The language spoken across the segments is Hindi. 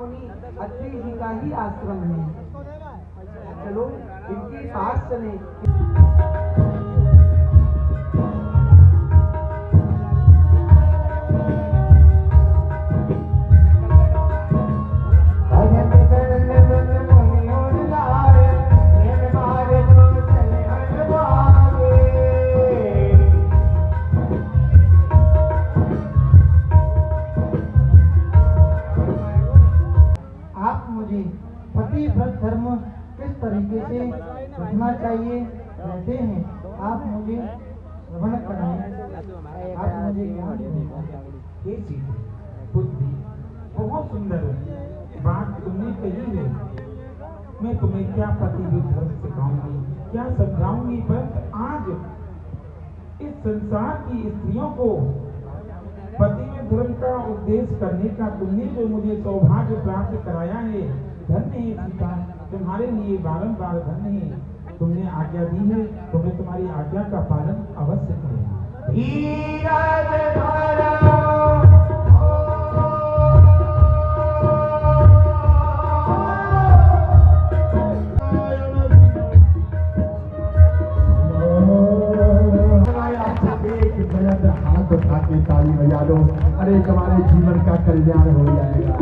महामुनि अत्रि जी का ही आश्रम है। चलो इनके पास चले। पतिव्रत धर्म किस तरीके से रखना चाहिए रहते हैं, आप मुझे श्रवण कराएं। आप मुझे ये चीज बुद्धि बहुत सुंदर बात तुमने कही है। मैं तुम्हें क्या पतिव्रत धर्म सिखाऊंगी, क्या समझाऊंगी, पर आज इस संसार की स्त्रियों को पतिव्रत धर्म का उपदेश करने का तुमने जो मुझे सौभाग्य प्राप्त कराया है, धन्य है सीता, तुम्हारे लिए बारंबार धन्य है। तुमने आज्ञा दी है तो मैं तुम्हारी आज्ञा का पालन अवश्य करूंगा। हाथ उठा के ताली बजा दो, अरे तुम्हारे जीवन का कल्याण हो जाएगा।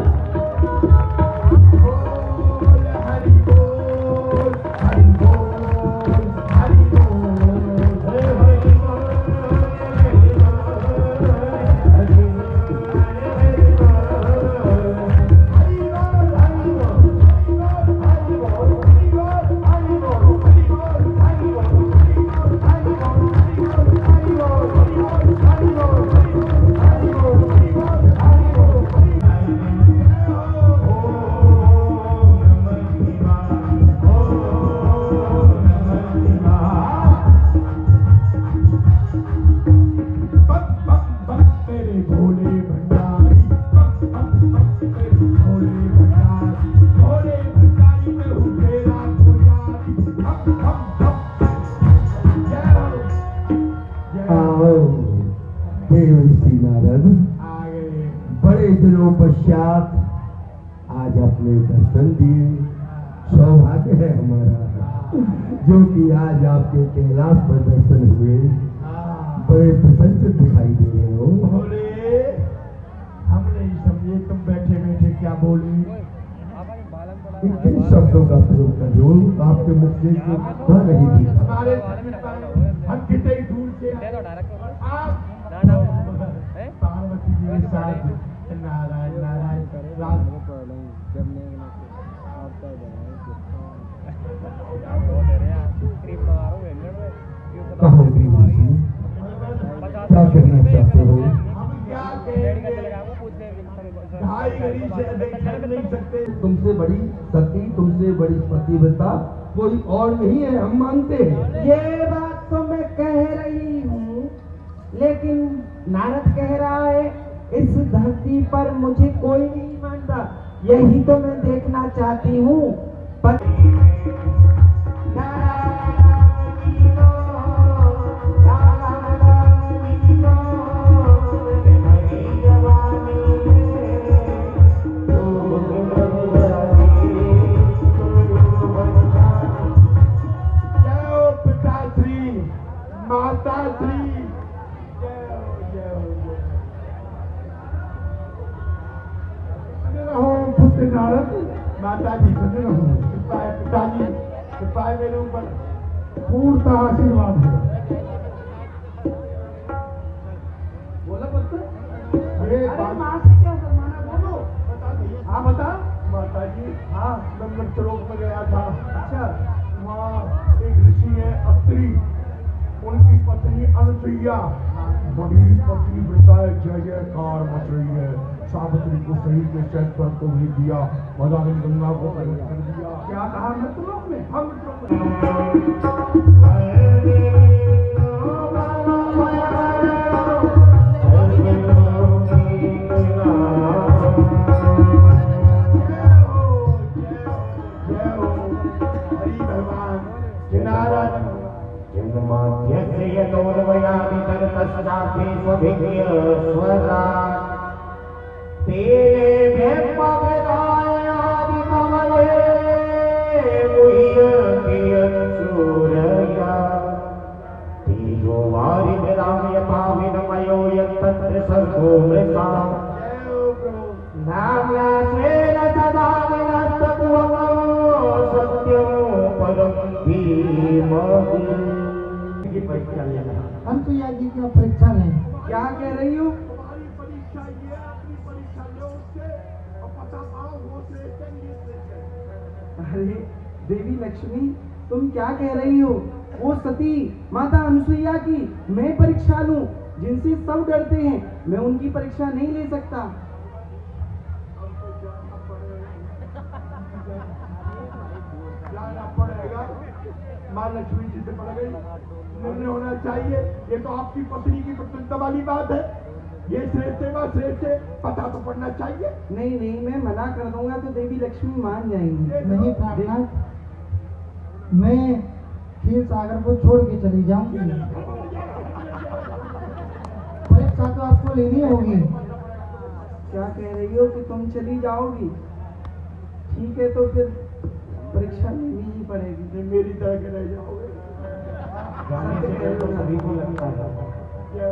बड़े दिनों पश्चात आज अपने दर्शन दिए, सौभाग्य है हमारा जो कि आज आपके कैलाश पर दर्शन हुए। बड़े प्रसन्न दिखाई दे रहे हो। बोले हम नहीं समझे तुम बैठे बैठे क्या बोले। किन शब्दों का प्रयोग कर रहे हो, आपके मुख से कह रही थी। हम कितने दूर से पार्वती जी के साथ नारायण नारायण कहो क्या कहना चाहते हो। तुमसे बड़ी सती, तुमसे बड़ी पतिव्रता कोई और नहीं है, हम मानते हैं। ये बात तो मैं कह रही हूँ, लेकिन नारद कह रहा है इस धरती पर मुझे कोई नहीं मानता। यही तो मैं देखना चाहती हूँ। नारद माता जी सुन रहो, पिताजी कृपा मेरे ऊपर पूर्ण आशीर्वाद है। बोला पुत्र, अरे माँ से क्या फरमाना, बोलो। बता भैया। हाँ बता। माता जी हाँ नंबर चौक में गया था। अच्छा वहाँ एक ऋषि है अत्रि, उनकी पत्नी अनुसुईया बड़ी पतिव्रता है, जय जयकार मच रही है। सावित्री को सही के चैत पर को भी दिया, मदानी गंगा को प्रकट कर दिया। क्या कहा मृतलोक में, हम तेरे परीक्षा लेना। अनसुईया जी की आप परीक्षा लें। क्या कह रही हो? हमारी परीक्षा ये है, अपनी परीक्षा लो उससे और पता पाओ वो श्रेष्ठ है ये श्रेष्ठ है। अरे देवी लक्ष्मी, तुम क्या कह रही हो? वो सती माता अनुसुईया की मैं परीक्षा लूं, जिनसे सब डरते हैं, मैं उनकी परीक्षा नहीं ले सकता। जाना पड़ेगा। माँ लक्ष्मी जी से पड़ गई, निर्णय होना चाहिए। ये तो आपकी पत्नी की प्रसन्नता वाली बात है। ये श्रेष्ठ है, वह श्रेष्ठ है, पता तो पड़ना चाहिए। नहीं नहीं, मैं मना कर दूंगा तो देवी लक्ष्मी मान जाएंगी। नहीं प्रार्थनाथ, मैं क्षीर सागर को छोड़ के चली जाऊंगी। परीक्षा तो आपको लेनी होगी। क्या कह रही हो कि तुम चली जाओगी? ठीक है, तो फिर परीक्षा लेनी ही पड़ेगी। ये मेरी तरह के रह जाओगे। जाने से पहले तो सभी को लगता है। क्या?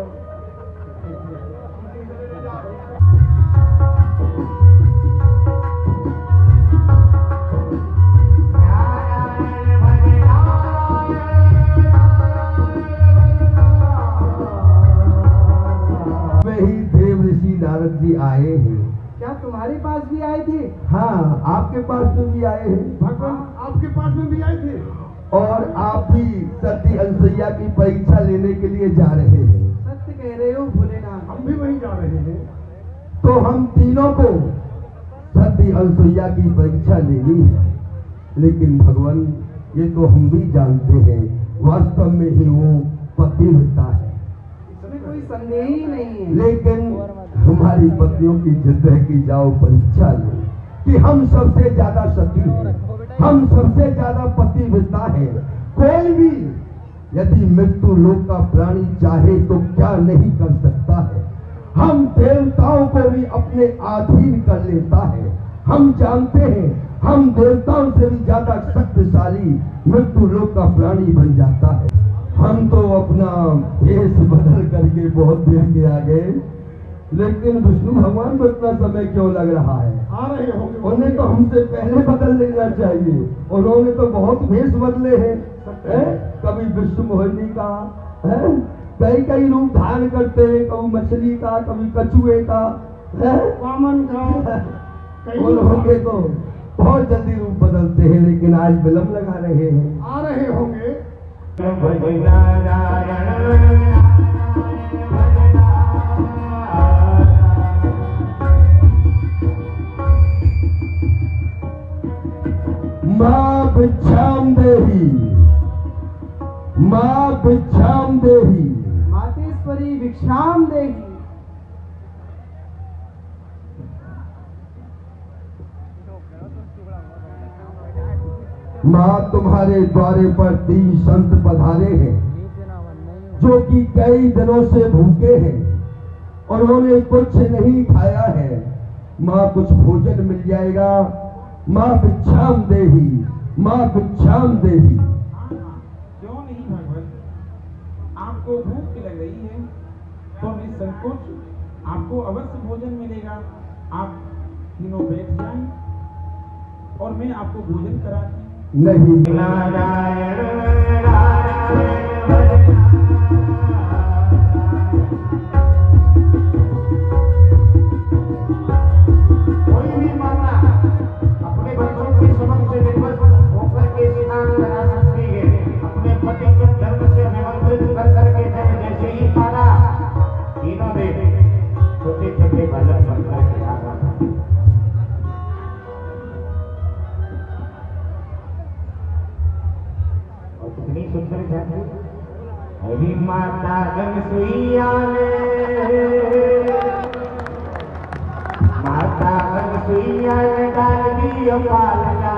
में ही देव ऋषि नारद जी आए हैं। क्या तुम्हारे पास भी आए थे? हाँ, आपके पास तो भी आए हैं भगवान आपके पास में भी आए थे। और आप भी सती अनुसुईया की परीक्षा लेने के लिए जा रहे हैं। सत्य कह रहे हो भोलेनाथ। हम भी वहीं जा रहे हैं। तो हम तीनों को सती अनुसुईया की परीक्षा लेनी है। लेकिन भगवान, ये तो हम भी जानते हैं, वास्तव में ही वो पतिव्रता है। इसमें कोई संदेह ही नहीं है। लेकिन हमारी पत्नियों की जिद है कि जाओ परीक्षा लो, कि हम सबसे ज्यादा सती हैं, हम सबसे ज्यादा पतिव्रता है। कोई भी यदि मृत्यु लोक का प्राणी चाहे तो क्या नहीं कर सकता है। हम देवताओं को भी अपने अधीन कर लेता है। हम जानते हैं हम देवताओं से भी ज्यादा शक्तिशाली मृत्यु लोक का प्राणी बन जाता है। हम तो अपना भेष बदल करके बहुत देर के आ गए, लेकिन विष्णु भगवान को इतना समय क्यों लग रहा है? आ रहे होंगे। उन्हें तो हमसे पहले बदल लेना चाहिए। उन्होंने तो बहुत भेष बदले हैं, कभी विष्णु मोहिनी का, है? कई कई रूप धारण करते हैं, कभी मछली का, कभी कछुए का, है? वामन का। उन्होंने तो बहुत जल्दी रूप बदलते हैं, लेकिन आज विलंब लगा रहे हैं। आ रहे होंगे। माँ भिक्षाम देहि, माँ भिक्षाम देहि। मातेश्वरी भिक्षाम देही। माँ, तुम्हारे द्वारे पर 3 संत पधारे हैं, जो कि कई दिनों से भूखे हैं और उन्होंने कुछ नहीं खाया है। माँ, कुछ भोजन मिल जाएगा? माँ भिक्षाम देही, माँ भिक्षाम देही। क्यों नहीं भगवान, आपको भूख लग रही है तो निसंकोच आपको अवश्य भोजन मिलेगा। आप तीनों बैठ जाएं और मैं आपको भोजन कराती। नहीं, कोई भी माता अपने बच्चों के समक्ष निर्वस्त्र होकर के स्नान करा सकती है। अपने पति के धर्म से निमंत्रित कर करके जैसे ही पारा, तीनों ने छोटे छोटे बालक बनकर के आ गए। और कितनी सुंदर झांकी। हरी माता अनुसुईया ने, माता अनुसुईया ने डाल दिया पालना।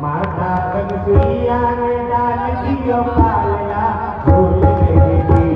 माता अनुसुईया ने डाल दिया पालना। झूल रही थी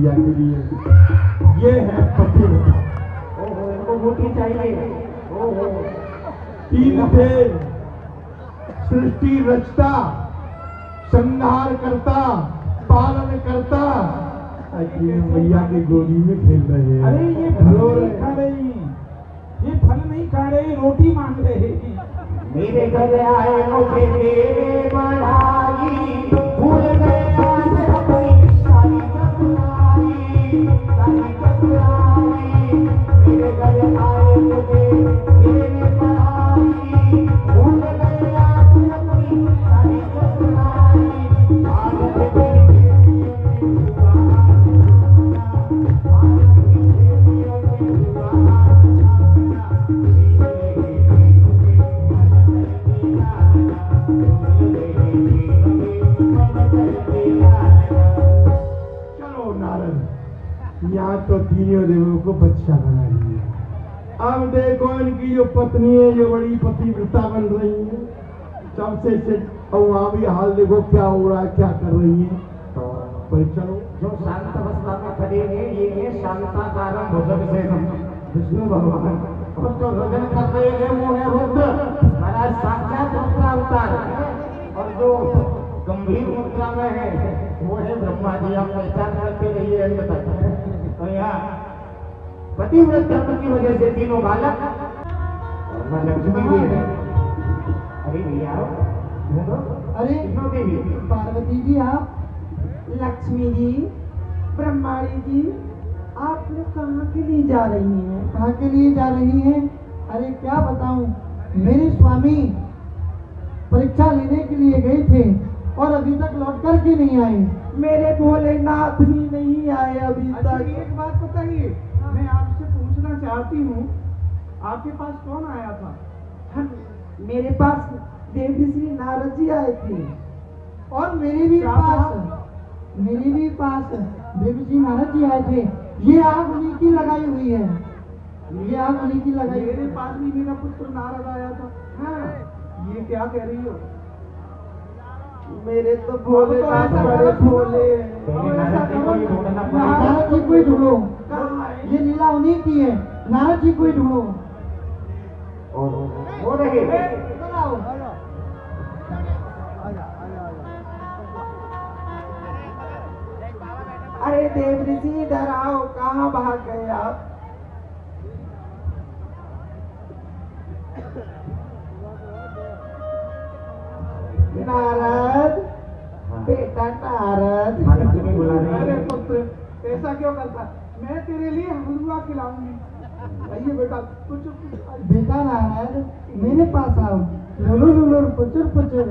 मैया के लिए। ये है पतिव्रता। ओहो, इनको बूटी चाहिए। ओहो, तीन थे, सृष्टि रचता, संहार करता, पालन करता। अखिल मैया की गोदी में खेल रहे हैं। अरे ये फल नहीं खा रही, ये फल नहीं खा रहे, रोटी मांग रहे हैं। मेरे घर आए मुझे मेरे बढ़ाई, भूल गए आज अपनी सारी चतुराई, सारी चतुराई। मेरे घर आए मुझे मेरे बढ़ाई, भूल गए आज अपनी सारी चतुराई। चलो नारद, यहाँ तो तीनों देवों को बच्चा बना लिया। अब देखो इनकी जो पत्नी है, जो बड़ी पतिव्रता बन रही है, सबसे से और वहाँ भी हाल देखो क्या हो रहा है, क्या कर रही है। पर चलो, जो शांत अवस्था में खड़े हैं, ये शांताकारम भुजग से विष्णु भगवान, और जो रजन कर रहे हैं वो है रुद्र महाराज, साक्षात रुद्र अवतार। और जो गंभीर मुद्रा में है वो है ब्रह्मा जी। आप पहचान करते रहिए अंत तक। तो यहाँ पतिव्रत धर्म की वजह से तीनों बालक और मां लक्ष्मी भी है। अरे भैया, अरे तीनों देवी, पार्वती जी, आप लक्ष्मी जी, ब्रह्माणी जी, आप लोग कहाँ के लिए जा रही हैं? कहाँ के लिए जा रही हैं? अरे क्या बताऊं, मेरे स्वामी परीक्षा लेने के लिए गए थे और अभी तक लौट कर के नहीं आए। मेरे भोलेनाथ भी नहीं आए अभी अच्छा, तक। एक बात बताइए, मैं आपसे पूछना चाहती हूँ, आपके पास कौन आया था? मेरे पास देवी श्री नारद जी आए थे। और मेरे भी क्या पास देवी जी नारद जी आए थे। ये आग उन्हीं की लगाई हुई है, ये आग उन्हीं की लगाई हुई मेरे है। पास भी मेरा पुत्र नारद आया था। हाँ, ये क्या कह रही हो? मेरे तो भोलेनाथ बड़े भोले। नारद जी को ही ढूंढो, कहाँ है? ये लीला उन्हीं की है। नारद जी को ही ढूंढो। हो रहे आओ। अरे देव ऋषि, इधर आओ, कहाँ भाग गए आप? नारद, बेटा नारद। अरे पुत्र, ऐसा क्यों करता? मैं तेरे लिए हलवा खिलाऊंगी। आइए बेटा, कुछ बेटा नारद, मेरे पास आओ। लुलु लुलु पुचुर पुचुर।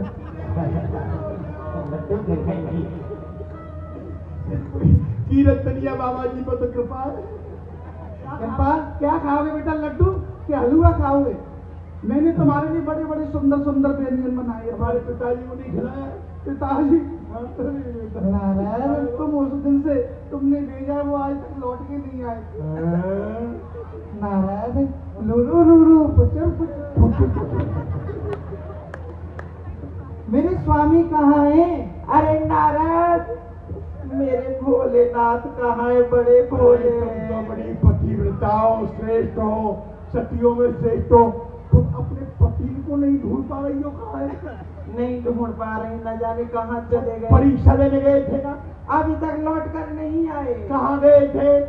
कीरतनिया बाबा जी पर तो कृपा है। कृपा, क्या खाओगे बेटा? लड्डू क्या हलवा खाओगे? मैंने तुम्हारे लिए बड़े बड़े सुंदर सुंदर व्यंजन बनाए। हमारे पिताजी को नहीं खिलाया। पिताजी, नारद, तुम उस दिन से तुमने भेजा वो आज तक लौट के नहीं आए। नारद, लुलु लुलु पुचुर पुचुर। मेरे स्वामी कहाँ हैं? अरे नारद, मेरे भोलेनाथ कहाँ है? बड़े भोले। तुम तो बड़ी पतिव्रता हो, श्रेष्ठ हो, सतियों में श्रेष्ठ हो, तुम अपने पति को नहीं ढूंढ पा रही हो? कहाँ है? नहीं ढूंढ पा रही, न जाने कहाँ चले गए। परीक्षा देने गए थे ना? अभी तक लौट कर नहीं आए। कहाँ गए थे?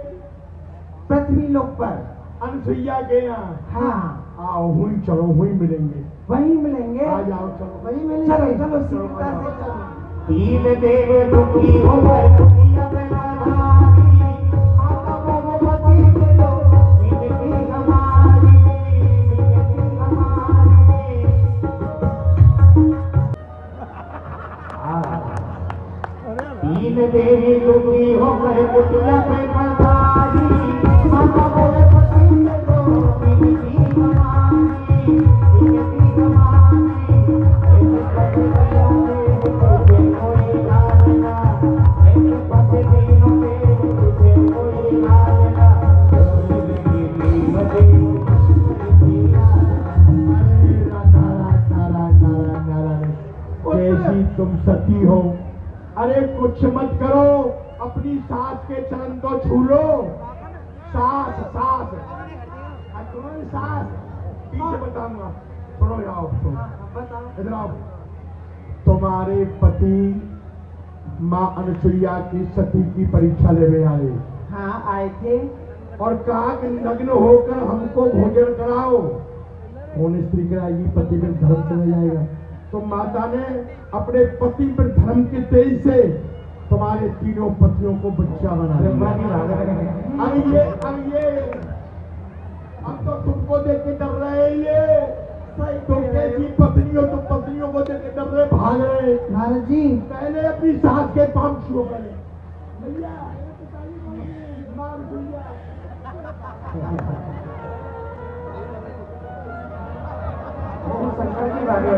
पृथ्वी लोक पर। अनसुईया के यहाँ। हाँ, आओ, हुई चलो, हुई मिलेंगे। वहीं मिलेंगे। आ जाओ, चलो। वहीं मिलेंगे। चलो चलो, सीता से चलो। तीन देव दुखी हो गए दुनिया में नाधारी, माता भगवती के लो जिंदगी हमारी, जिंदगी हमारी। तीन देवी दुखी हो गए दुनिया में नाधारी, माता भगवती के लो जिंदगी हमारी, जिंदगी हमारी। कैसी तुम सती हो। अरे कुछ मत करो, अपनी सास के चरण तो छू लो। सास सास तुम्हारी सास पीछे बताऊंगा। सुनो आओ, इधर आओ। तुम्हारे पति माँ अनुसुईया की सती की परीक्षा लेने आए। हाँ आए थे। और कहा कि नग्न होकर हमको भोजन कराओ। कौन स्त्री कराएगी? पति पर धर्म चला जाएगा। तो माता ने अपने पति पर धर्म के तेज से तुम्हारे तीनों पतियों को बच्चा बना दिया। अब तो तुमको देख के डर रहे हैं ये। तुम कैसी पत्नी हो? तुम पत्नियों को देख के डर रहे, भाग रहे। नारद जी पहले अपनी सास के पांव छुओ करें। भैया मार भैया। शंकर की बात है।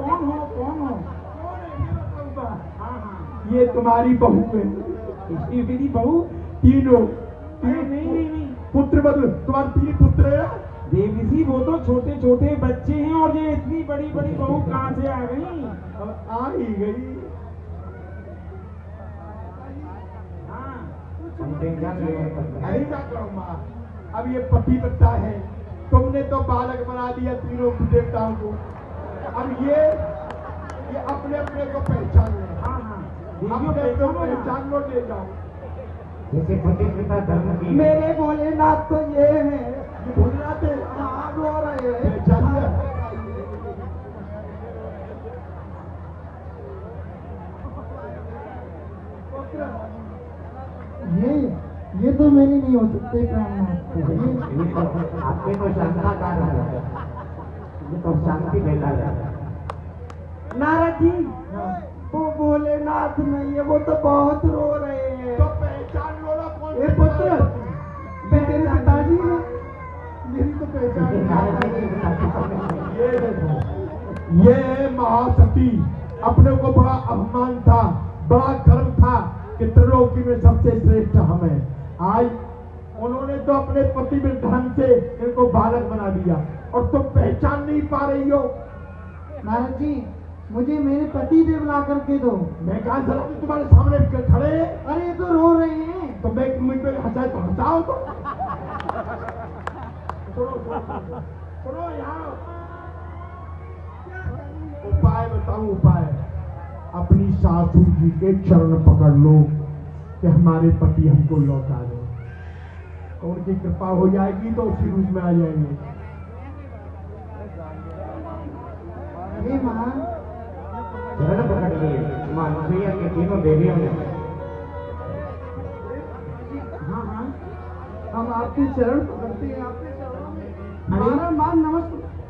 कौन हो? हाँ हाँ, ये तुम्हारी बहू है। ये मेरी बहू? तीनों नहीं, पुत्र बदल। तुम्हारे तीन पुत्र है। देवी जी वो तो छोटे छोटे बच्चे हैं, और ये इतनी बड़ी बड़ी बहू कहाँ से आ गई? आ ही गई। हाँ, अरे क्या करो माँ, अब ये पति पत्ता है। तुमने तो बालक बना दिया तीनों देवताओं को। अब ये अपने अपने को पहचान लो। हाँ हाँ, अपने को पहचान लो, ले जाओ। जैसे पति पिता धर्म की। मेरे भोलेनाथ तो ये है। ये भोलेनाथ है। हाँ रो रहे हैं। पहचान लिया। ये तो मेरी नहीं हो सकते प्राणनाथ। ये तो आपके तो शांताकार है, ये तो शांति फैला है। नारद जी वो भोलेनाथ नहीं है, वो तो बहुत रो रहे हैं। तो पहचान लो ना कौन। ए पुत्र, मैं तेरे पिताजी हूँ। मेरी तो पहचान ये देखो, ये है महासती। अपने को बड़ा अपमान था, बड़ा गर्व था कि त्रिलोकी में सबसे श्रेष्ठ हम हैं। आज उन्होंने तो अपने पति में धर्म से इनको बालक बना दिया, और तुम पहचान नहीं पा रही हो। नारद जी मुझे मेरे पति देव ला करके दो। मैं कहा जरा तुम्हारे सामने खड़े हैं। अरे ये तो रो रहे हैं। तो मैं मुझ पे हंसाए तो हंसाओ। तो सुनो यहाँ उपाय बताऊं। उपाय, अपनी सासू जी के चरण पकड़ लो कि हमारे पति हमको लौटा दे। उनकी कृपा हो जाएगी तो उसी रूप में आ जाएंगे। हे माँ चरण पकड़ लिए माँ अनुसुईया के तीनों देवियों ने। हाँ हाँ, हम आपके चरण पकड़ते हैं, आपके चरणों में हमारा मान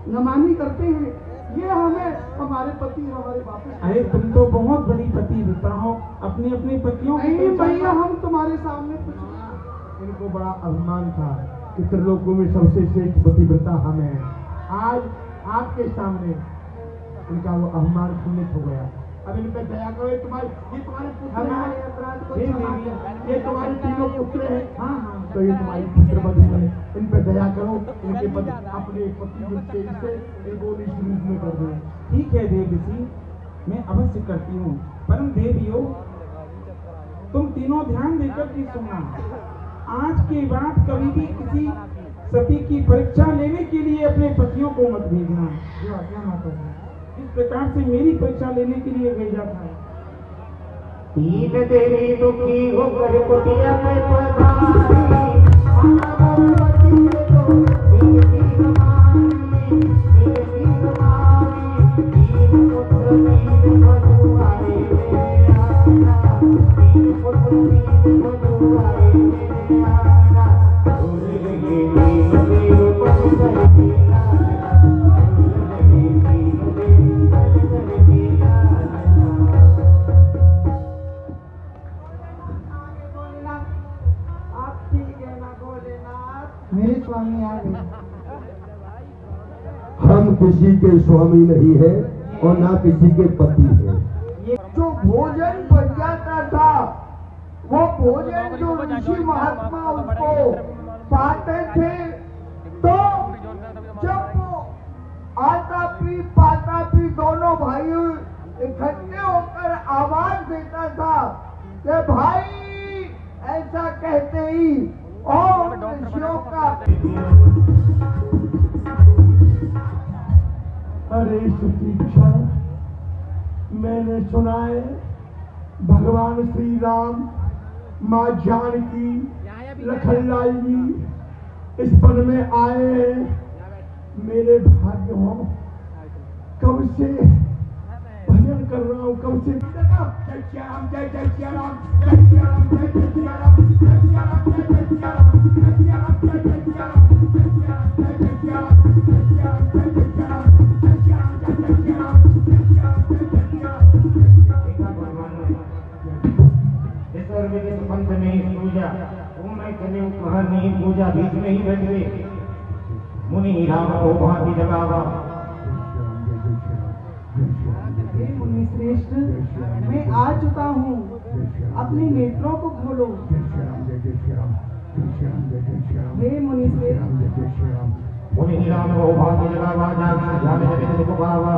नमानी करते हैं। ये हमें हमारे पति हमारे वापस। अरे तुम तो बहुत बड़ी पतिव्रता हो, अपने अपने पतियों की नहीं पहचान भैया, करो। हम तुम्हारे सामने कुछ। इनको बड़ा अभिमान था कि त्रिलोकों में सबसे श्रेष्ठ पतिव्रता हम हैं। आज आपके सामने इनका वो अभिमान खंडित हो गया। अब इन पे दया करो। ये तुम्हारे पुत्र हमारे हैं। अपराध को हे क्षमा देवी, करो। ये तुम्हारे तीनों पुत्र हैं। हाँ हाँ, तो ये तुम्हारी पुत्र बधू है। इन पे दया करो। इनके अपने पति से इनको निज रूप में कर दो। ठीक है देवी जी, मैं अवश्य करती हूँ। परम देवियों, तुम तीनों ध्यान देकर के सुनना। आज के बाद कभी भी किसी सती की परीक्षा लेने के लिए अपने पतियों को मत भेजना। जो आज्ञा माता जी, इस प्रकार से मेरी परीक्षा लेने के लिए भेजा था। तीन देवी दुखी होकर कुटिया में पधारी, माता भगवती ने तो देवी हमारी, देवी हमारी। तीन पुत्र तीन बधू आए मेरे आना, तीन पुत्र तीन बधू आए मेरे आना। भूल गए तीन देव पर कर दिया, भूल गए तीन देव पर कर दिया। आप ठीक है ना भोलेनाथ? मेरे स्वामी आ गए। हम किसी के स्वामी नहीं है और ना किसी के पति है। ये जो भोजन बन जाता था, वो भोजन जो ऋषि महात्मा उसको पाते थे, तो जब वो आता पी पाता पी दोनों भाई इकट्ठे हो अरे सुतीक्षा, मैंने सुना है भगवान श्री राम, माँ जानकी, लखनलाल जी इस वन में आए हैं। मेरे भाग्य हो, कब से भजन कर रहा हूँ, कब से जय श्री राम, जय जय श्री राम, जय श्री राम, जय जय श्री राम, जय श्री राम, जय जय श्री राम, जय श्री राम, जय जय श्री राम, जय श्री राम, जय जय श्री राम, जय श्री राम, जय जय श्री राम, जय श्री राम, जय जय श्री राम, जय श्री राम, जय जय श्री राम। इस और के पंथ में पूजा, वो मैं कभी कहा नहीं पूजा बीच में ही बैठ गए। मुनि राम को भांति जगावा। हे मुनि श्रेष्ठ, मैं आ चुका हूँ, अपने नेत्रों को खोलो। हे मुनि श्रेष्ठ, मुनि राम को भांति जगावा, जान जगत को पावा।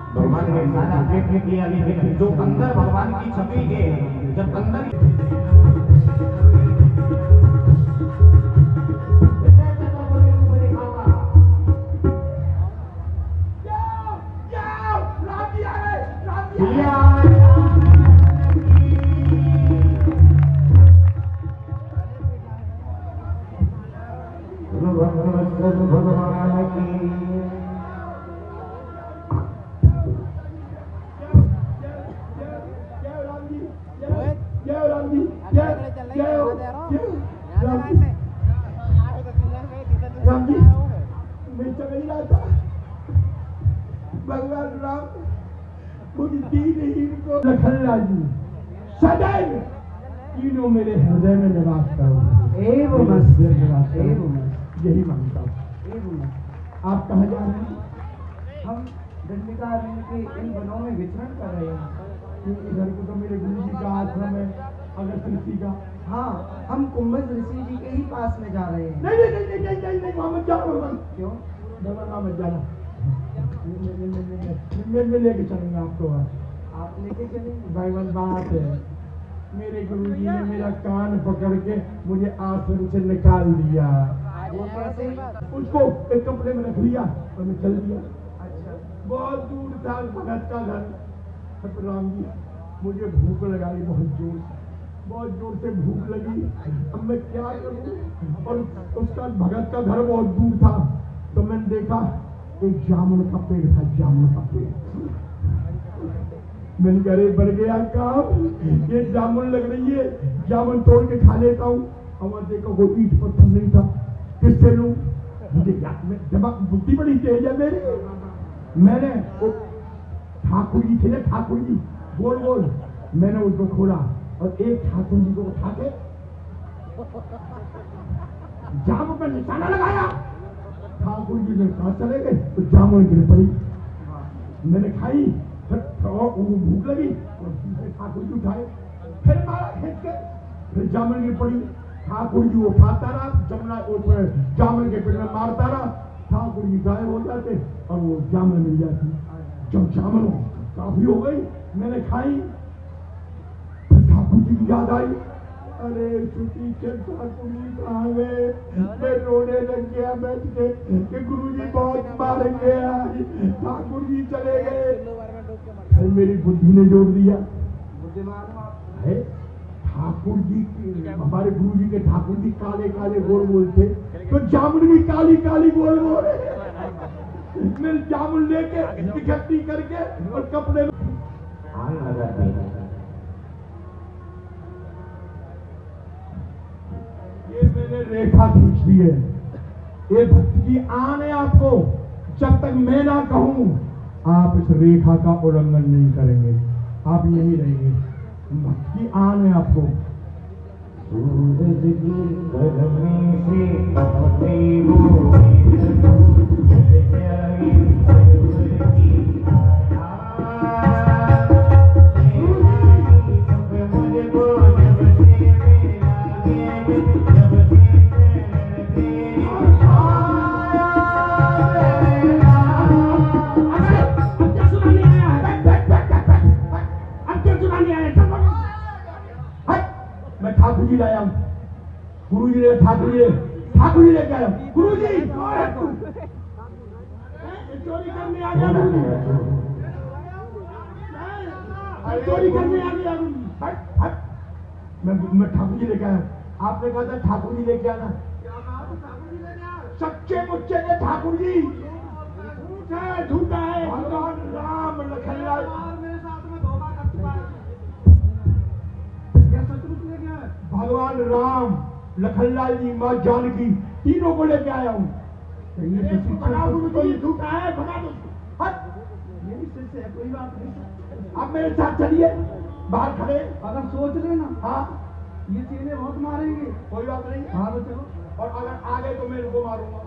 भगवान ने सारा प्रयत्न किया, लेकिन जो अंदर भगवान की छवि है, जब अंदर भगवान की राम जी, मैं चल ही रहा था, भगवान राम मुझे दीनहीन को लखनलाल जी सदैव तीनों मेरे हृदय में निवास करो। यही मांगता हूँ। आप कहाँ जा रहे हैं? हम दंडिका अरण्य के इन वनों में विचरण कर रहे हैं। इधर को तो मेरे गुरु जी का आश्रम है, अगस्त ऋषि का। हाँ, हम कुंभज ऋषि जी के ही पास में जा रहे हैं। नहीं, वहाँ मत जाओ भगवान। क्यों? भगवान मत जाना, मैं लेके चलूंगा आपको। आप लेके चलेंगे? भगवान बात है, मेरे गुरु जी ने मेरा कान पकड़ के मुझे आश्रम से निकाल दिया। वो कैसे? उसको एक कपड़े में रख लिया और मैं चल दिया। अच्छा, बहुत दूर था भगत का घर। राम जी, मुझे भूख लगाई बहुत जोर से भूख लगी। अब मैं क्या करूं? और उसका भगत का घर बहुत दूर था, तो मैंने देखा एक जामुन का पेड़ था, जामुन का पेड़। मैंने कहा अरे बढ़ गया काम, ये जामुन लग रही है, जामुन तोड़ के खा लेता हूँ। और देखो वो ईंट पत्थर नहीं था, किससे लूं? मुझे दिमाग बुद्धि बड़ी तेज है मेरी। मैंने वो ठाकुर जी थे, ठाकुर जी गोल गोल, मैंने उसको खोला और एक ठाकुर जी को उठा के जामुन पर निशाना लगाया। ठाकुर जी ने कहा चले गए तो जामुन गिर पड़ी। मैंने खाई, भूख लगी और ठाकुर जी उठाए, फिर मारा खींच के, फिर जामुन गिर पड़ी। ठाकुर जी उठाता रहा, जमुना जामुन के पेड़ में मारता रहा, ठाकुर जी गायब हो जाते और वो जामुन मिल जाती। जब जामुन काफी हो गई, मैंने खाई, फिर ठाकुर जी की याद आई, अरे छुट्टी के ठाकुर जी कहाँ गए? मैं रोने लग गया बैठ के कि गुरु जी बहुत मारेंगे आज, ठाकुर जी चले गए। अरे मेरी बुद्धि ने जोड़ दिया। है ठाकुर जी की, हमारे गुरु जी के ठाकुर जी काले काले गोल गोल थे, तो जामुन भी काली काली गोल गोल है। मैं जामुन लेके इकट्ठी करके और कपड़े में ये मैंने रेखा खींच दी है। ये भक्त की आन है आपको, जब तक मैं ना कहूं आप इस रेखा का उल्लंघन नहीं करेंगे, आप यही रहेंगे। भक्त की आन है आपको। सूरज की गर्मी से वो मैं ठाकुर जी लाया हूं, गुरु जी ने ठाकुर जी लेके आया। गुरु जी चोरी करने आ गया चोरी करने आ गया हट हट मैं ठाकुर जी लेके आया आपने कहा था ठाकुर जी लेके आना सच्चे मुच्चे ने ठाकुर जी झूठा है भगवान राम लखनलाल मेरे साथ में धोखा कर चुका है क्या सचमुच लेके आया भगवान राम लखनलाल जी माँ जानकी तीनों को लेके आया हूँ तो ये झूठा है भगा दो हट मेरी सिर से है कोई बात नहीं आप मेरे साथ चलिए बाहर खड़े अगर सोच लेना हाँ ये चेले बहुत मारेंगे कोई बात नहीं हाँ तो चलो और अगर आ गए तो मैं इनको मारूंगा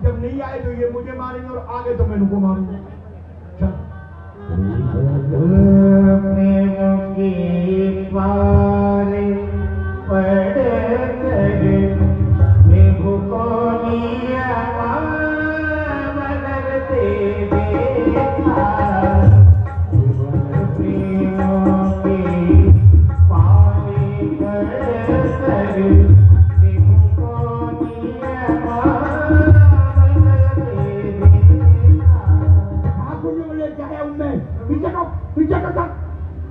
जब नहीं आए तो ये मुझे मारेंगे और आ गए तो मैं इनको मारूंगा चल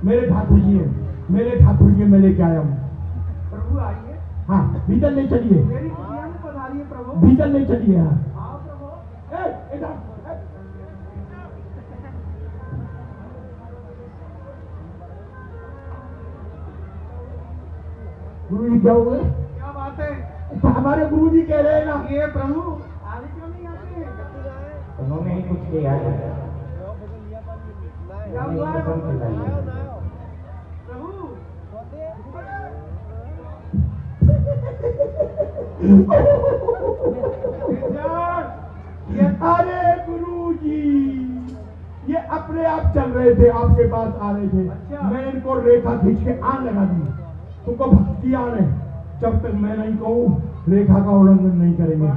मेरे ठाकुर जी मैं लेके आया हूँ प्रभु आइए हाँ भीतर नहीं चलिए मेरी कुटिया में पधारिए प्रभु भीतर नहीं चलिए हाँ प्रभु गुरु जी क्या हुए क्या बात है तो हमारे गुरु जी कह रहे हैं ना ये प्रभु आगे क्यों नहीं आते उन्होंने ही कुछ किया है क्या हुआ है प्रभु अरे गुरुजी ये अपने आप चल रहे थे आपके पास आ रहे थे अच्छा। मैं इनको रेखा खींच के आन लगा दी तुमको भक्ति आन है जब तक मैं नहीं कहूँ रेखा का उल्लंघन नहीं करेंगे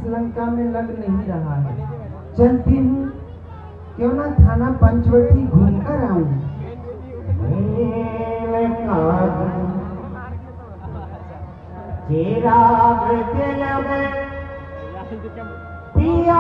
लंका में लग नहीं रहा है चलती हूँ क्यों ना थाना पंचवटी घूम कर आऊं पिया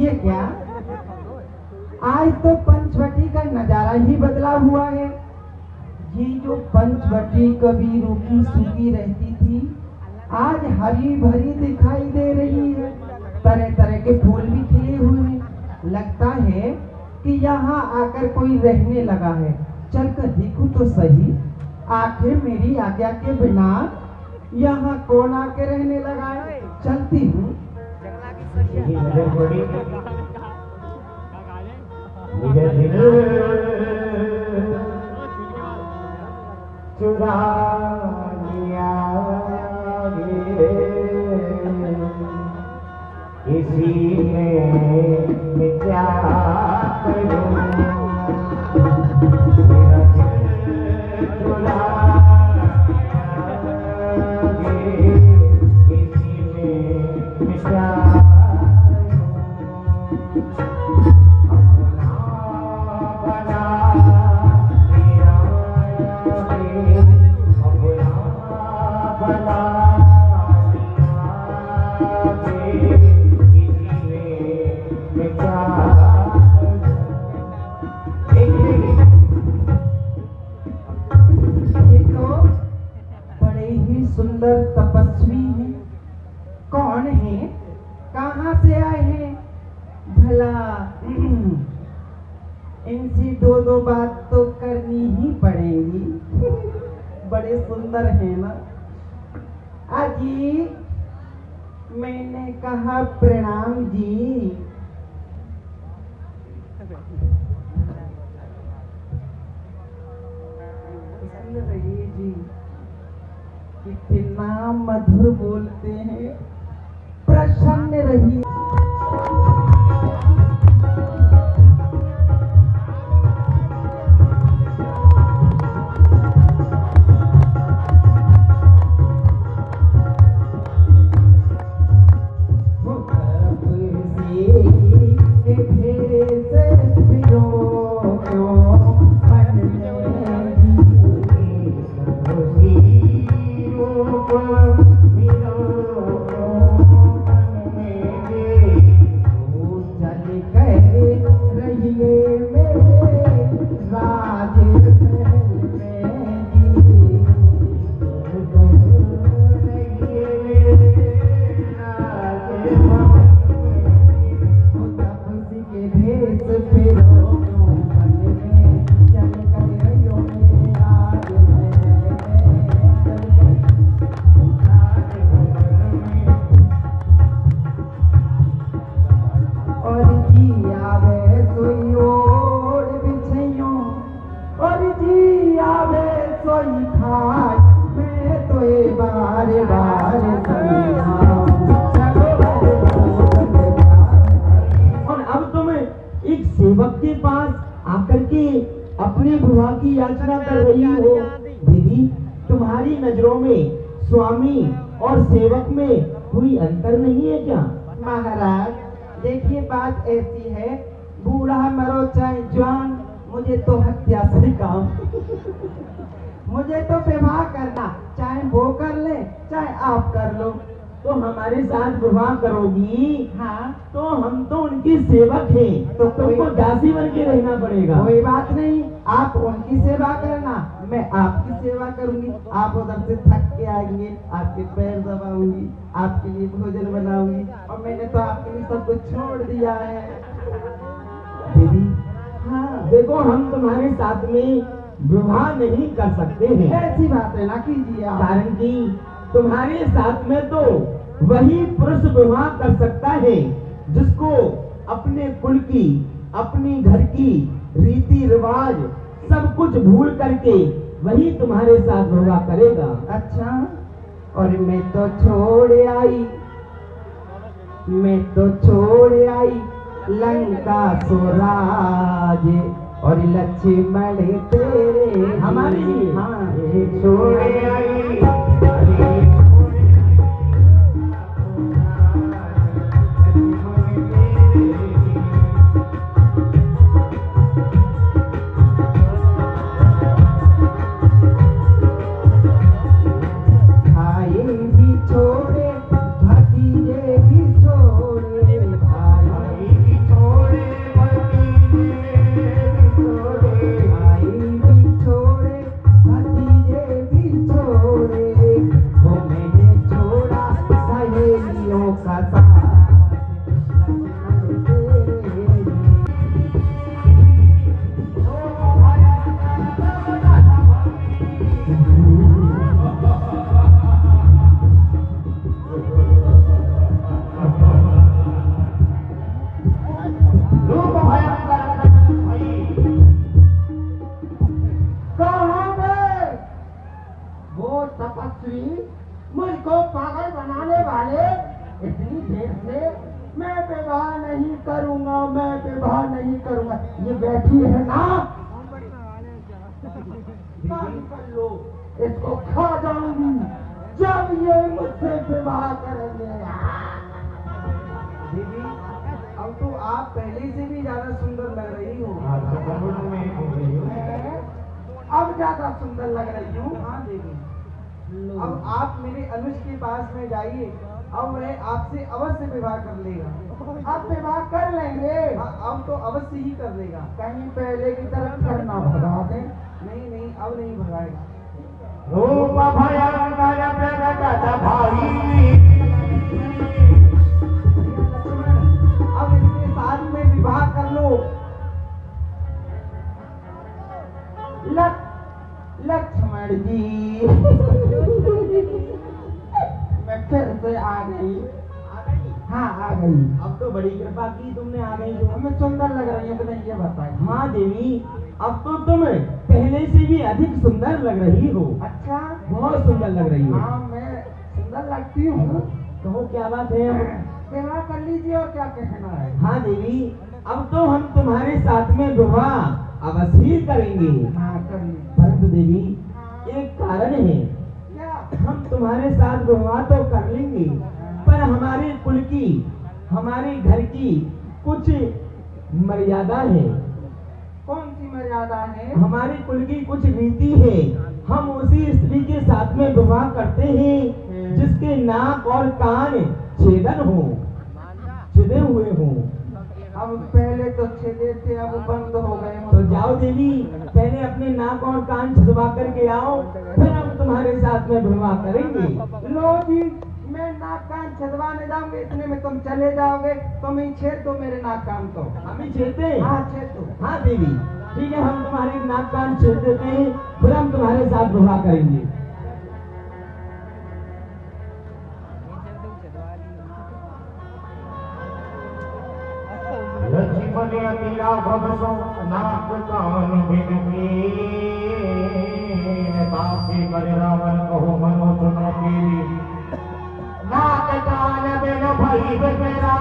ये क्या आज तो पंचवटी का नजारा ही बदला हुआ है। ये जो पंचवटी कभी रूखी सूखी रहती थी आज हरी भरी दिखाई दे रही है। तरह तरह के फूल भी खिले हुए हैं। लगता है कि यहाँ आकर कोई रहने लगा है। चलकर देखूं तो सही आखिर मेरी आज्ञा के बिना यहाँ कौन आके रहने लगा है। चलती हूँ। चुरा लिया इसी में क्या करूं मेरा दिल ये तो बड़े ही सुंदर तपस्वी हैं। कौन है, कहाँ से आए हैं भला? इनसे दो दो बात तो करनी ही पड़ेगी। बड़े सुंदर हैं ना। अजी, मैंने कहा प्रणाम जी। सुन रही जी, कितना मधुर बोलते हैं। प्रसन्न रहिए। सेवक के पास आकर के अपने विवाह की याचना कर रही हो। देवी, तुम्हारी नजरों में स्वामी और सेवक में कोई अंतर नहीं है क्या? महाराज, देखिए बात ऐसी है, बूढ़ा मरो चाहे जवान, मुझे तो हत्या से काम। मुझे तो विवाह करना, चाहे वो कर ले चाहे आप कर लो। तो हमारे साथ विवाह करोगी? हाँ, तो हम तो उनकी सेवक हैं, तो तुमको दासी बन के रहना पड़ेगा। कोई बात नहीं, आप उनकी सेवा करना, मैं आपकी सेवा करूंगी। आप उधर से थक के आएंगे, आपके पैर दबाऊंगी, आपके लिए भोजन बनाऊंगी, और मैंने तो आपके लिए सब कुछ छोड़ दिया है। दीदी, हाँ, देखो, हम तुम्हारे साथ में विवाह नहीं कर सकते हैं। ऐसी बात है ना कीजिए आप। कारण कि तुम्हारे साथ में तो वही पुरुष विवाह कर सकता है जिसको अपने कुल की, अपनी घर की रीति रिवाज सब कुछ भूल करके वही तुम्हारे साथ विवाह करेगा। अच्छा, और मैं तो छोड़ आई, मैं तो छोड़ आई लंका स्वराज, और लक्ष्मण तेरे हमारे लिए? हाँ, छोड़ आई। मुझको पागल बनाने वाले, इतनी देर से मैं विवाह नहीं करूंगा, मैं विवाह नहीं करूंगा। ये बैठी है ना, कर लो, इसको खा जाऊंगी जब ये मुझसे विवाह करेंगे। दीदी, अब तो आप पहले से भी ज्यादा सुंदर लग रही हो। अब ज्यादा सुंदर लग रही हूँ। हाँ दीदी, अब आप मेरे अनुज के पास में जाइए, अब वह आपसे अवश्य विवाह कर लेगा। अब विवाह कर लेंगे। अब तो अवश्य ही कर लेगा। कहीं पहले की तरफ करना भगा दे। नहीं नहीं, अब नहीं भगाएगा। रूप भयंकर प्रगट भाई लक्ष्मण, अब इनके साथ में विवाह कर लो। लक्ष्मण जी मैं फिर से आ गई। हाँ आ गई। अब तो बड़ी कृपा की तुमने, आ गई जो। हमें सुंदर लग रही है कि नहीं ये बताइए। हाँ देवी, अब तो तुम पहले से भी अधिक सुंदर लग रही हो। अच्छा बहुत सुंदर लग रही हो। हाँ मैं सुंदर लगती हूँ। कहो क्या बात है। विवाह कर लीजिए और क्या कहना है। हाँ देवी, अब तो हम तुम्हारे साथ में विवाह अवश्य ही करेंगे। हाँ कर लीजिए। परंतु देवी, एक कारण है। क्या? हम तुम्हारे साथ विवाह तो कर लेंगे, पर हमारे कुल की, हमारे घर की कुछ मर्यादा है। कौन सी मर्यादा है? हमारे कुल की कुछ रीति है। हम उसी स्त्री के साथ में विवाह करते हैं जिसके नाक और कान छेदन हो, छेदे हुए हों। अब पहले तो छेदे थे, अब बंद हो गए। तो जाओ देवी, पहले अपने नाक और कान छुदवा करके आओ, फिर हम तुम्हारे साथ में विवाह करेंगे। लो जी, मैं नाक कान छेदवाने जाऊंगे, इतने में तुम चले जाओगे। तुम ही छेद दो मेरे नाक कान तो। हम ही छेदते? हाँ छेद दो। हाँ देवी, ठीक है, हम तुम्हारे नाक कान छेद देते हैं, फिर हम तुम्हारे साथ विवाह करेंगे। लक्ष्मण अतिला भगसो नाक कान बिनती तापी कर रावण कहो मनो सुन तेरी नाक कान बिन भई बेरा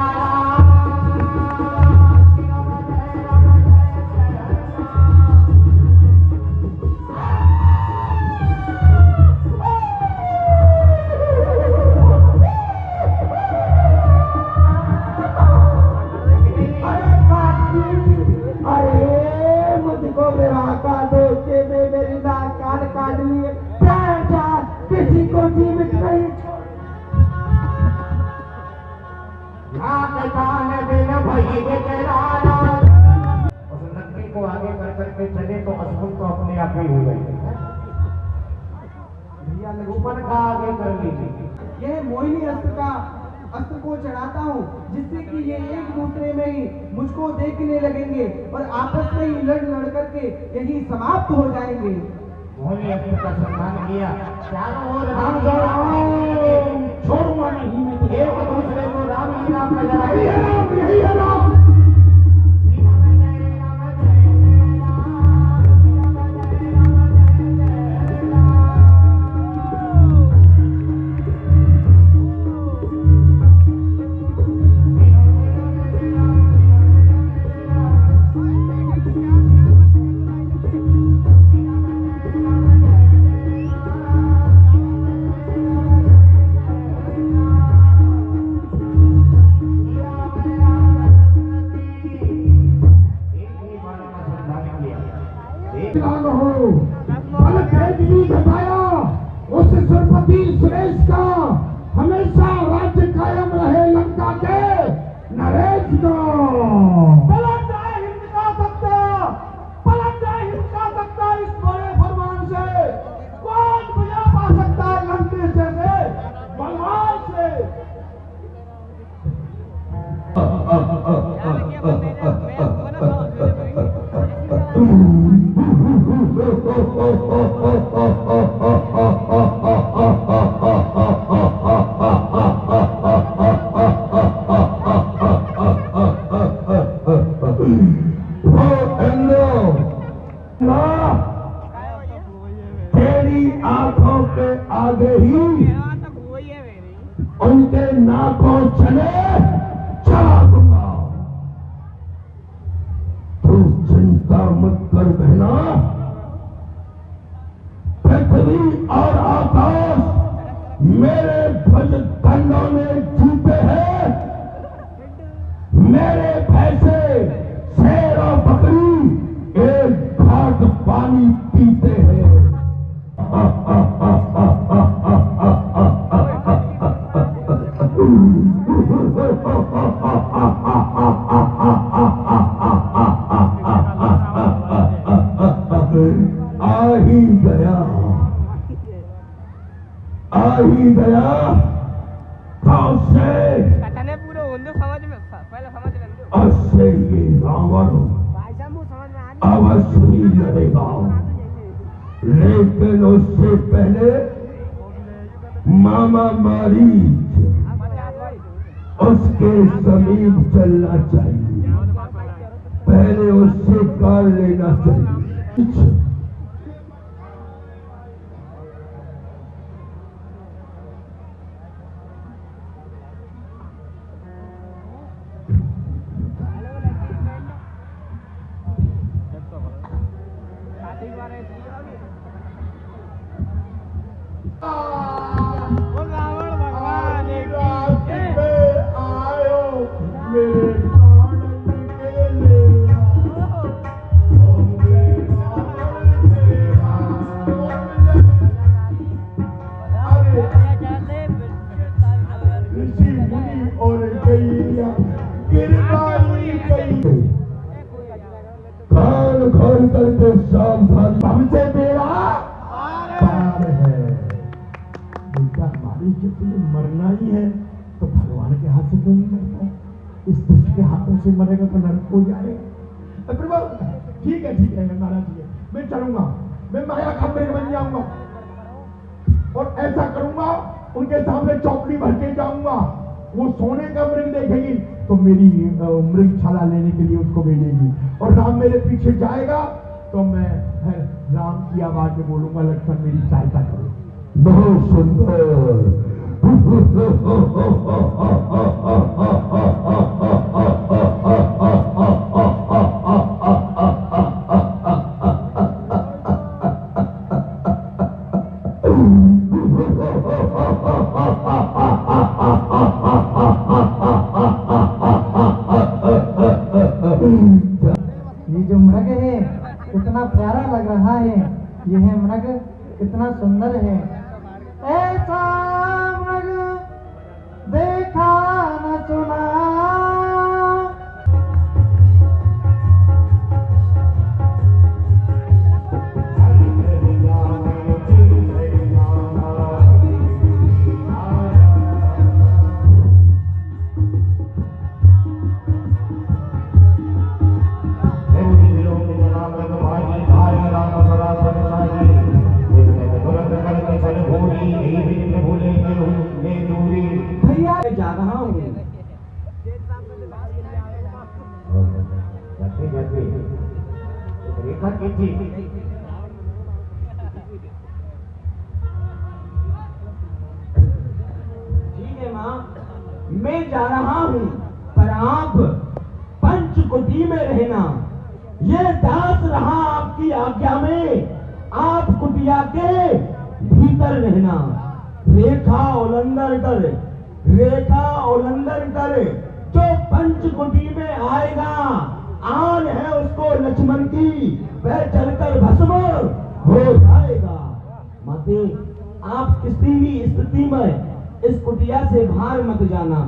किसी को जीवित नहीं उस नक्की को आगे कर करके चले तो अशुभ तो अपने आप ही हो जाएगा। भैया ऊपर का आगे कर लीजिए। यह मोहिनी अस्त्र को चढ़ाता हूँ, जिससे कि ये एक दूसरे में ही मुझको देखने लगेंगे और आपस में ही लड़ करके यही समाप्त हो जाएंगे। मोहिनी अस्त्र का सम्मान किया, चारों ओर राम छोड़ूंगा नहीं मैं तुझे। एक दूसरे को राम ही राम नजर यही है आए। राम, यही है राम। उस सुरपति सुरेश का हमेशा राज्य कायम रहे लंका के नरेश का। पलट जाए हिंद का सत्ता, पलट जाए हिंद का सत्ता इस बड़े फरमान से। कौन बुझा पा सकता है लंकेश से बलवान से। तेरी आंखों के आगे ही उनके नाकों चले चला दूंगा। तू चिंता मत कर बहना, पृथ्वी और आकाश मेरे ध्वज दंडों में जीते हैं। मेरे भैंसे शेर और बकरी एक घाट पानी पीते हैं। आ ही गया से कथने पूरे हिंदू समझ में पहले समझ लेंगे असे ये रावण भाई साहब मुझे समझ में आने अवश्य ही लड़ेगा, लेकिन उससे पहले मामा मारीच उसके समीप चलना चाहिए, पहले उससे कार लेना चाहिए। कान खोल करके सावधान, हमसे मेरा पार है। बेटा हमारी जब तुम्हें मरना ही है तो भगवान के हाथ से क्यों नहीं मरता? इस दुष्ट के हाथों से मरेगा तो नरक हो जाएगा। प्रभु ठीक है मैं महाराज जी मैं चलूंगा, मैं माया कमरे में बन जाऊंगा और ऐसा करूंगा उनके सामने चौकड़ी भर के जाऊंगा, वो सोने का मृग देखेगी तो मेरी मृगशाला लेने के लिए उसको भेजेगी और राम मेरे पीछे जाएगा तो मैं राम की आवाज में बोलूंगा लक्ष्मण मेरी सहायता करो। बहुत सुंदर ये जो मृग है कितना प्यारा लग रहा है, यह मृग कितना सुंदर है। ऐसा मृग देखा न सुना, जा रहा हूँ। रेखा कीजिए ठीक है माँ, मैं जा रहा हूँ, पर आप पंचकुटी में रहना। ये दास रहा आपकी आज्ञा में, आप कुटिया के भीतर रहना। रेखा उल्लंघन कर जो पंचकुटी में आएगा, आन है उसको लक्ष्मण की, वह जलकर भस्म हो जाएगा। माते आप किसी भी स्थिति में इस कुटिया से बाहर मत जाना,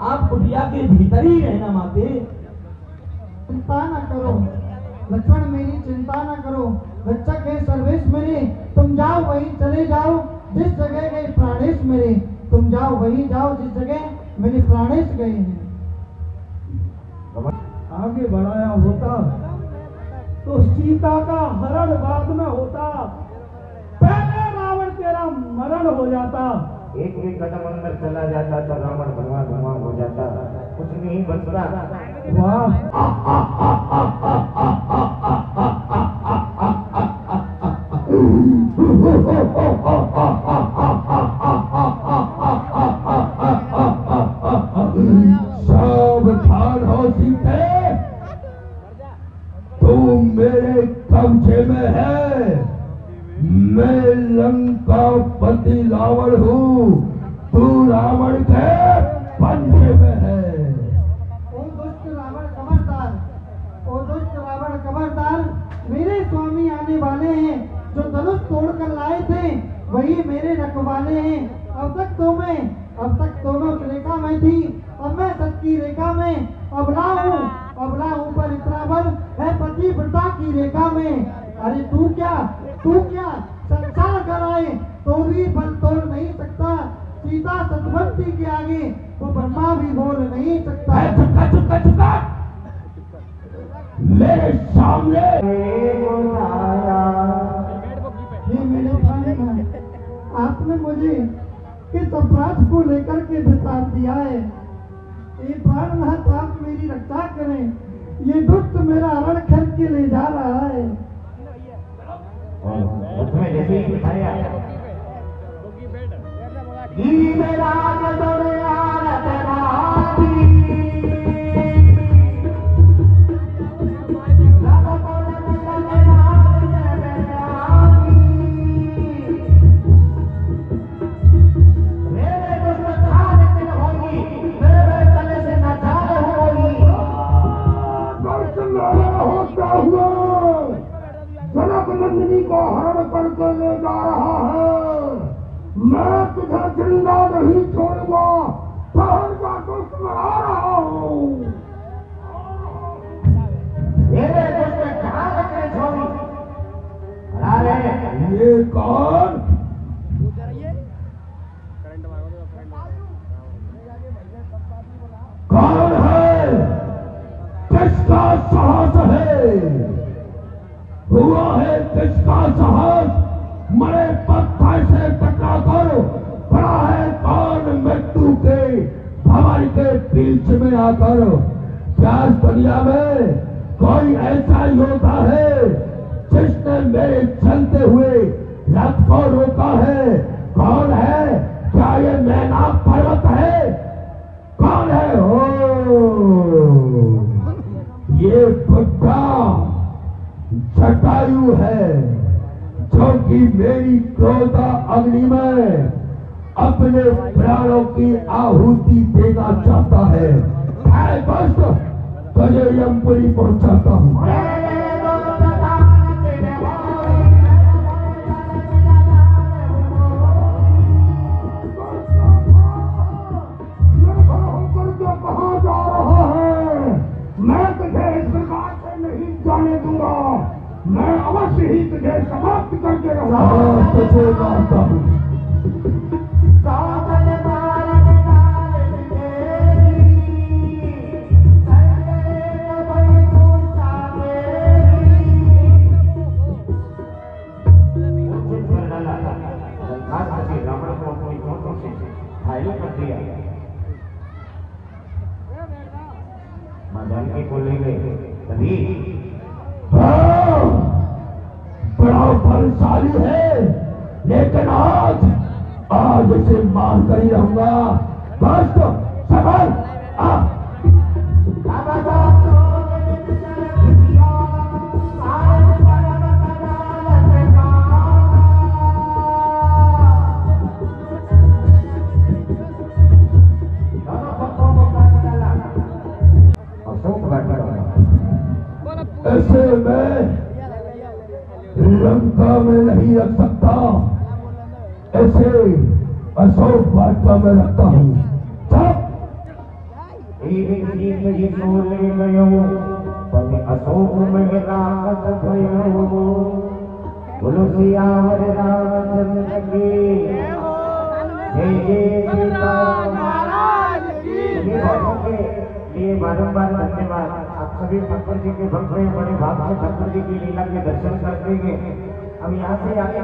आप कुटिया के भीतर ही रहना। माते चिंता न करो लक्ष्मण, मेरी चिंता न करो। रक्षक है सर्वेश मेरे, तुम जाओ वहीं चले जाओ जिस जगह गए प्राणेश मेरे, तुम जाओ वहीं जाओ जिस जगह मेरे प्राणेश गए हैं। आगे बढ़ाया होता तो सीता का हरण बाद में होता, पहले रावण तेरा मरण हो जाता। एक कदम अंदर चला जाता तो रावण धुआं हो जाता, कुछ नहीं बचता। वाह सावधान हो सीते, तू मेरे कब्जे में है। मैं लंका पति रावण हूँ, तू रावण के पंजे में है। ओ दुष्ट रावण खबरदार, मेरे स्वामी आने वाले हैं। जो धनुष तोड़कर लाए थे वही मेरे रखवाले हैं। अब तक तो मैं उस रेखा में थी, अब मैं सच की रेखा में अबला हूँ पर इतना बल है पतिव्रता की रेखा में। अरे तू क्या संसार कराए तो भी बल तोड़ नहीं सकता। पति के आगे वो ब्रह्मा भी बोल नहीं सकता। चुपका चुपका चुपका, मेरे सामने ये मेरे प्राण, आपने मुझे इस अपराध को लेकर के विचार दिया है। ये प्राणनाथ आप मेरी रक्षा करें, ये दुष्ट मेरा हरण करके ले जा रहा है। उसमें जैसे ही दिखाया जनक नंदिनी को हरण करके ले जा रहा है। मैं तुझे जिंदा नहीं छोड़ूंगा, शहर का दुश्मन आ रहा हूँ। मेरे दुश्मन कहाँ तक है स्वामी? अरे ये कौन? कौन है? किसका साहस है? हुआ है किसका साहस? मरे पत्थर से टकरा कर पड़ा है कौन मृत्यु के भंवर के बीच में आकर? क्या इस दुनिया में कोई ऐसा योद्धा है जिसने मेरे चलते हुए रथ को रोका है? कौन है? क्या ये मैनाक पर्वत है? कौन है? ओ ये बुड्ढा जटायु है, जो कि मेरी क्रोध अग्नि में अपने प्राणों की आहुति देना चाहता है। बस तुझे यमपुरी पहुंचाता हूँ। कहाँ जा रहा है? मैं तुझे इस प्रकार से नहीं जाने दूंगा। मैं अवश्य ही तुझे समाप्त करके रहूंगा। तुझे मानता हूँ। रावण को अपनी चोटों से घायल कर दिया। मां जानकी को ले गए तभी बड़ा बलशाली है, लेकिन आज इसे मार कर ही रहूंगा। बस सवाल ऐसे मैं लंका में नहीं रख सकता, ऐसे अशोक वाटिका में रखता हूँ। अशोक में रामत भयो तुलसियावर रामचंद्र की जय सीता महाराज की। ये बारंबार धन्यवाद। आप सभी ठाकुर जी के भक्त हैं, बड़े भाग से ठाकुर जी की लीला के दर्शन करते हैं। हम यहाँ से आगे